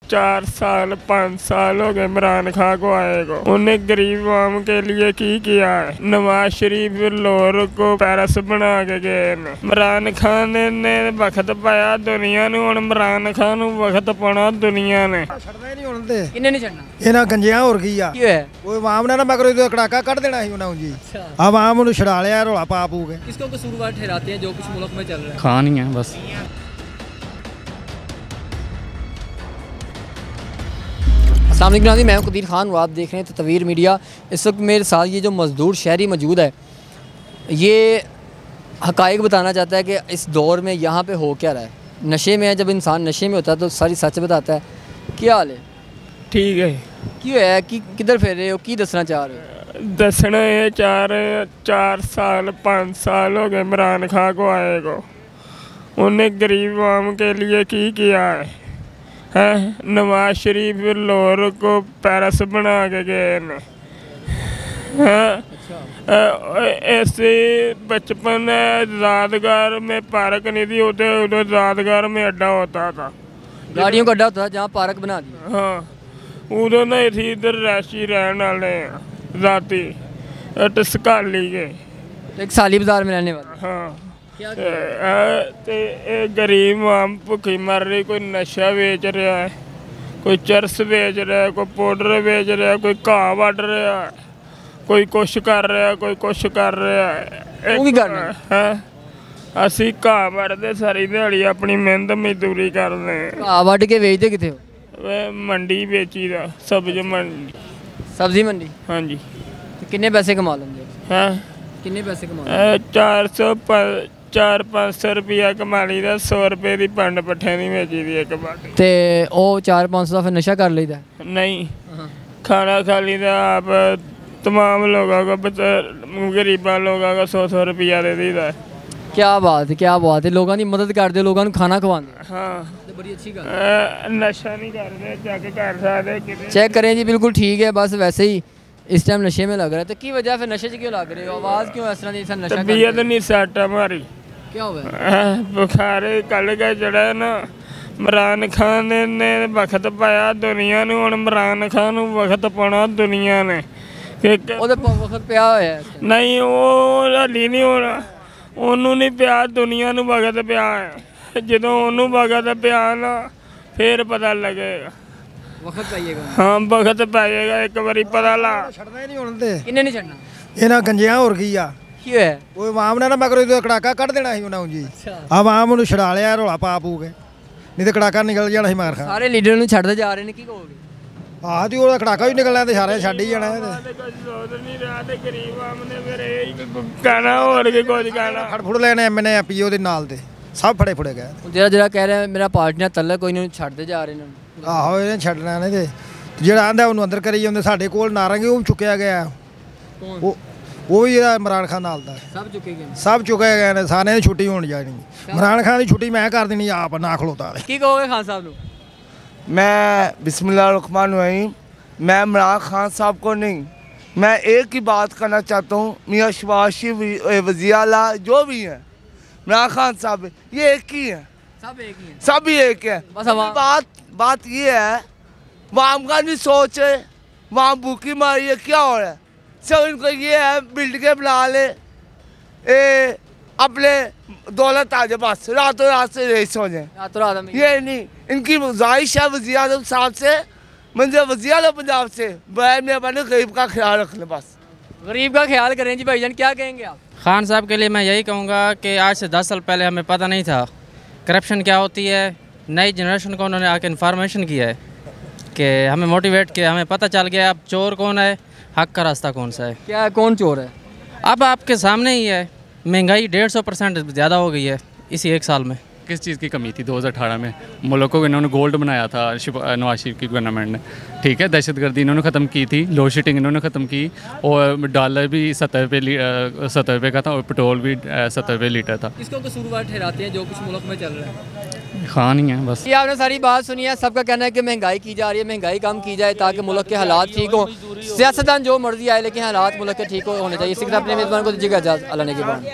4 साल 5 साल हो गए इमरान खान को आए को। उन्हें गरीब आवाम के लिए की किया है। नवाज शरीफ लाहौर को पेरिस बना के गए ने। इमरान खान ने वक्त पाया दुनिया ने, हुण इमरान खान नूं वक्त पाना दुनिया ने। छड़ना ही नहीं हुण ते किन्ने नहीं छड़ना इन्हां गंजियां होर की आ की होया ओए आवाम ने ना मगर इहदा कड़ाका कट देना ही उन्हां जी। आवाम नूं छड़ा लिया रौला पा पू के। किसको कसूरवार ठहराते हैं जो कुछ मुल्क में चल रहा है? खान ही है बस। अस्सलाम वालेकुम नाज़रीन, मैं कदीर खान और आप देख रहे हैं तस्वीर मीडिया। इस वक्त मेरे साथ ये जो मज़दूर शहरी मौजूद है, ये हक़ाइक़ बताना चाहता है कि इस दौर में यहाँ पे हो क्या रहा है। नशे में है, जब इंसान नशे में होता है तो सारी सच बताता है। क्या हाल है? ठीक है। क्यों है कि किधर फिर रहे हो, की दसना चाह रहे हो? दसना ये 4 साल 5 साल हो गए इमरान खान को आए को। उन्हें गरीब आवाम के लिए की किया है। नवाज शरीफ लाहौर को पेरिस बना के गए ने। ऐसे बचपन यादगार में पार्क नहीं थी, उधर यादगार में अड्डा होता था, गाड़ियों का अड्डा होता था जहाँ पार्क बना दिया। हाँ, उदों नहीं थी इधर रैशी रहने वाले राती टसकाली के एक साली बाजार में रहने वाले। हाँ। क्या ते गरीब आम भुखी मर रही। कोई नशा बेच रहा है, कोई चरस बेच रहा है, कोई पाउडर बेच रहा है, कोई घाह वड्ड रहा है, कोई कुछ कर रहा है, कोई कुछ कर रहा है। वो भी कर रहे हैं। असी घाह वड्डदे सारी दिहाड़ी अपनी मेहनत मजदूरी करते हैं। घाह वड्ड के बेचते कितने हो? मंडी बेची दा, सब्जी मंडी। सब्जी मंडी? हाँ जी। तो कितने पैसे कमा लेंगे? हैं कितने पैसे कमा? 400-500 रुपया कमा ली दा। 100 रुपये की पंड पट्ठे की बेची दी एक बाटी। ते ओ 400-500 फिर नशा कर लीदा? नहीं, खाना खा ली दा। आप तमाम लोगों को, गरीबा लोगों को 100-100 रुपया दे दी दा। क्या बात है, क्या बात है। लोगों की मदद करते, लोगों को खाना खवाते। हाँ, बड़ी अच्छी गल। नशा नहीं करते, चेक कर सकते। चेक करें जी, बिल्कुल ठीक है। बस वैसे ही इस टाइम नशे में लग रहा है। तो की वजह फिर नशे से क्यों लग रहे हो? आवाज़ क्यों इस तरह की? नशा तबीयत नहीं सेट हमारी। क्या हुआ? बुखार कल का चढ़ा है ना। इमरान खान ने वक्त पाया दुनिया ने, हुण इमरान खान नूं वक्त पाना दुनिया ने। वक्त पिया होया है? नहीं, वो हली नहीं होना। ओनू नहीं पिया, दुनिया नूं वक्त पिया है। जदों ओनू वक्त पिया ना फिर पता लगेगा। वक्त पाइएगा? हाँ, वक्त पाइएगा, एक बारी पता ला। छड़ना ही नहीं हुण ते किन्ने नहीं छड़ना इन्हां गंजियां होर की आ क्यों है? ओए आवाम ने ना मगर इहदा कड़ाका कट देना ही उन्हां जी। आवाम नूं छड़ा लिया रौला पा पू के, नहीं तो कड़ाका निकल जाना ही मार खा। सारे लीडर ਨੂੰ ਛੱਡਦੇ ਜਾ ਰਹੇ ਨੇ, ਕੀ ਕਹੋਗੇ? ਆਹ ਤੇ ਉਹਦਾ ਕੜਾਕਾ ਵੀ ਨਿਕਲਣਾ ਤੇ ਸਾਰੇ ਛੱਡ ਹੀ ਜਾਣਾ ਇਹਦੇ। ਫੜ ਫੁੜ ਲੈਣੇ ਐਮਐਨਏ ਪੀਓ ਦੇ ਨਾਲ ਤੇ ਸਭ ਫੜੇ ਫੁੜੇ ਗਏ। ਜਿਹੜਾ ਕਹਿ ਰਿਹਾ ਮੇਰਾ ਪਾਰਟਨਰ ਤਲਕ, ਕੋਈ ਨੂੰ ਛੱਡਦੇ ਜਾ ਰਹੇ ਨੇ। ਆਹੋ, ਇਹਨੇ ਛੱਡਣਾ ਨੇ ਤੇ ਜਿਹੜਾ ਆਂਦਾ ਉਹਨੂੰ ਅੰਦਰ ਕਰੀ ਜਾਂਦੇ। ਸਾਡੇ ਕੋਲ ਨਾਰੰਗ ਉਹ ਚੁੱਕਿਆ ਗਿਆ। ਉਹ ਵੀ ਇਹਦਾ ਇਮਰਾਨ ਖਾਨ ਨਾਲ ਦਾ ਸਭ ਚੁੱਕੇ ਗਏ, ਸਭ ਚੁੱਕੇ ਗਏ ਨੇ। ਸਾਰਿਆਂ ਦੀ ਛੁੱਟੀ ਹੋਣ ਜਾਣੀ। ਇਮਰਾਨ ਖਾਨ ਦੀ ਛੁੱਟੀ ਮੈਂ ਕਰ ਦੇਣੀ ਆਪ ਨਾ ਖਲੋਤਾ। ਕੀ ਕਹੋਗੇ ਖਾਨ ਸਾਹਿਬ ਨੂੰ? मैं बिस्मिल्लाहिर्रहमानिर्रहीम, मैं इमरान खान साहब को नहीं, मैं एक ही बात करना चाहता हूँ। मियाँ शहबाज शरीफ, वज़ीर आला जो भी हैं, इमरान खान साहब ये एक ही है। सब एक ही हैं, सभी एक है। बस बात ये है, वहाँ का नहीं सोच है, वहाँ भूखी मारी है, क्या हो रहा है? सब इनको ये है बिल्डिंगें बना ले, अपने दौलत आ जाए, बस रातों रात से रेस हो जाए। रातों रात ये नहीं, इनकी गुजारिश है वज़ीर आज़म साहब से, मुझे वज़ीर आला पंजाब से, मैं अपने गरीब का ख्याल रख लें। बस गरीब का ख्याल करें जी। भाईजान क्या कहेंगे आप? खान साहब के लिए मैं यही कहूँगा कि आज से 10 साल पहले हमें पता नहीं था करप्शन क्या होती है। नई जनरेशन को उन्होंने आके इन्फॉर्मेशन किया है कि हमें मोटिवेट किया, हमें पता चल गया अब चोर कौन है, हक का रास्ता कौन सा है। क्या कौन चोर है? अब आपके सामने ही है। महंगाई 150% ज़्यादा हो गई है इसी एक साल में। किस चीज़ की कमी थी 2018 में? मुल्क को इन्होंने गोल्ड बनाया था नवाज शरीफ की गवर्नमेंट ने, ठीक है। दहशतगर्दी इन्होंने ख़त्म की थी, लोड शेडिंग इन्होंने ख़त्म की, और डॉलर भी 70 रुपये का था, और पेट्रोल भी 70 रुपये लीटर था। किसको कसूरवार ठहराते हैं जो कुछ मुल्क में चल रहा है? खान ही है बस। ये आपने सारी बात सुनी है। सबका कहना है कि महंगाई की जा रही है, महंगाई कम की जाए ताकि मुल्क के हालात ठीक हो। सियासतदान जो मर्जी आए, लेकिन हालात मुल्क के ठीक होने चाहिए। इसी के साथ अपने मेज़बान को दीजिएगा इजाज़त। अल्लाह ने के बाद।